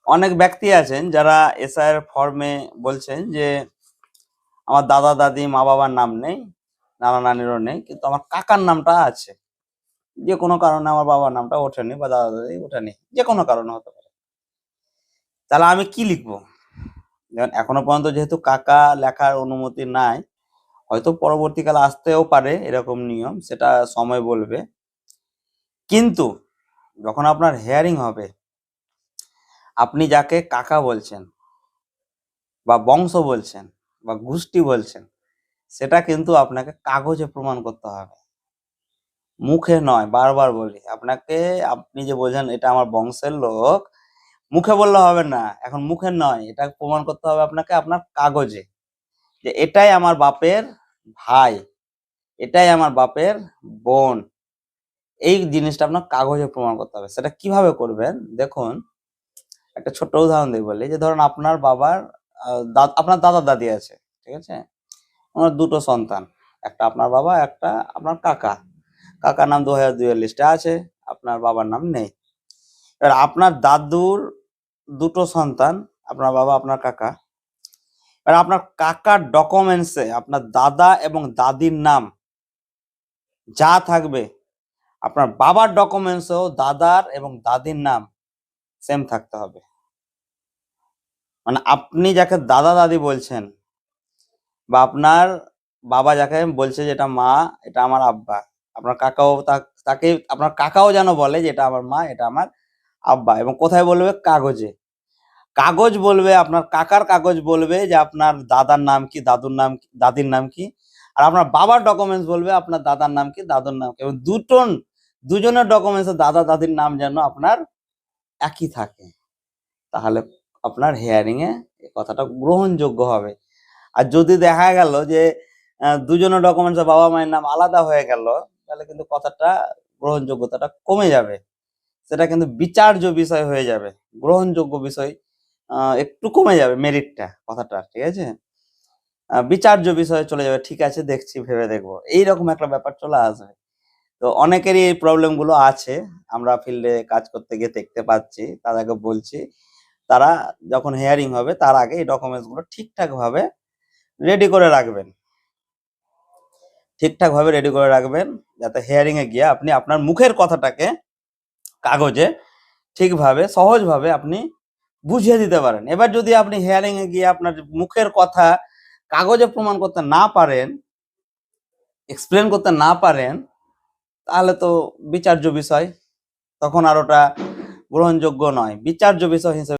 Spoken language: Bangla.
অনেক ব্যক্তি আছেন যারা এসআইআর ফর্মে বলছেন যে আমার দাদা দাদি মা বাবার নাম নেই, নানা নানিরও নেই, কিন্তু আমার কাকার নামটা আছে। যে কোনো কারণে আমার বাবার নামটা ওঠেনি বা দাদা দাদি ওঠেনি, যে কোনো কারণে হতে পারে। তাহলে আমি কি লিখবো? যেমন এখনো পর্যন্ত যেহেতু কাকা লেখার অনুমতি নাই, হয়তো পরবর্তীকালে আসতেও পারে এরকম নিয়ম, সেটা সময় বলবে। কিন্তু যখন আপনার হিয়ারিং হবে, আপনি যাকে কাকা বলছেন বা বংশ বলছেন বা গোষ্ঠী বলছেন, সেটা কিন্তু আপনাকে কাগজে প্রমাণ করতে হবে, মুখে নয়। বারবার বলি আপনাকে, আপনি যে বলছেন এটা আমার বংশের লোক, মুখে বললে হবে না। এখন মুখে নয়, এটা প্রমাণ করতে হবে আপনাকে আপনার কাগজে, যে এটাই আমার বাপের ভাই, এটাই আমার বাপের বোন। এই জিনিসটা আপনার কাগজে প্রমাণ করতে হবে। সেটা কিভাবে করবেন দেখুন, একটা ছোট্ট উদাহরণ দিয়ে বলি। যে ধরুন আপনার বাবার আপনার দাদা দাদি আছে, ঠিক আছে? ওনার দুটো সন্তান, একটা আপনার বাবা, একটা আপনার কাকা। কাকার নাম 2002 লিস্টে আছে, আপনার বাবার নাম নেই। এবার আপনার দাদুর দুটো সন্তান, আপনার বাবা আপনার কাকা। এবার আপনার কাকার ডকুমেন্টসে আপনার দাদা এবং দাদির নাম যা থাকবে, আপনার বাবার ডকুমেন্টসেও দাদার এবং দাদির নাম সেম থাকতে হবে। মানে আপনি যাকে দাদা দাদি বলছেন বা আপনার বাবা যাকে বলছে যে এটা মা, এটা আমার আব্বা, আপনার কাকাও তাকে আপনার কাকাও যেন বলে যে এটা আমার মা, এটা আমার আব্বা। এবং কোথায় বলবে? কাগজে। কাগজ বলবে, আপনার কাকার কাগজ বলবে যে আপনার দাদার নাম কি, দাদুর নাম কি, দাদির নাম কি। আর আপনার বাবার ডকুমেন্টস বলবে আপনার দাদার নাম কি, দাদুর নাম কি। এবং দুজনের ডকুমেন্টসে দাদা দাদির নাম যেন আপনার একই থাকে, তাহলে আপনার হিয়ারিং এ এই কথাটা গ্রহণযোগ্য হবে। আর যদি দেখা গেল যে দুজনের ডকুমেন্টসে বাবা মায়ের নাম আলাদা হয়ে গেল, তাহলে কিন্তু কথাটা গ্রহণযোগ্যতাটা কমে যাবে। সেটা কিন্তু বিচার্য বিষয় হয়ে যাবে, গ্রহণযোগ্য বিষয় একটু কমে যাবে, মেরিটটা কথাটা, ঠিক আছে? বিচার্য বিষয়ে চলে যাবে, ঠিক আছে দেখছি, ভেবে দেখবো, এইরকম একটা ব্যাপার চলে আসবে। তো অনেকেরই এই প্রবলেম গুলো আছে, আমরা ফিল্ডে কাজ করতে গিয়ে দেখতে পাচ্ছি। তাদেরকে বলছি, তারা যখন হিয়ারিং হবে তার আগে এই ডকুমেন্টস গুলো ঠিকঠাক ভাবে রেডি করে রাখবেন, যাতে হিয়ারিং এ গিয়ে আপনি আপনার মুখের কথাটাকে কাগজে ঠিকভাবে সহজভাবে আপনি বুঝিয়ে দিতে পারেন। এবার যদি আপনি হিয়ারিং এ গিয়ে আপনার মুখের কথা কাগজে প্রমাণ করতে না পারেন, এক্সপ্লেন করতে না পারেন, তাহলে তো বিচার্য বিষয়, তখন আর ওটা গ্রহণযোগ্য নয়, বিচার্য বিষয় হিসেবে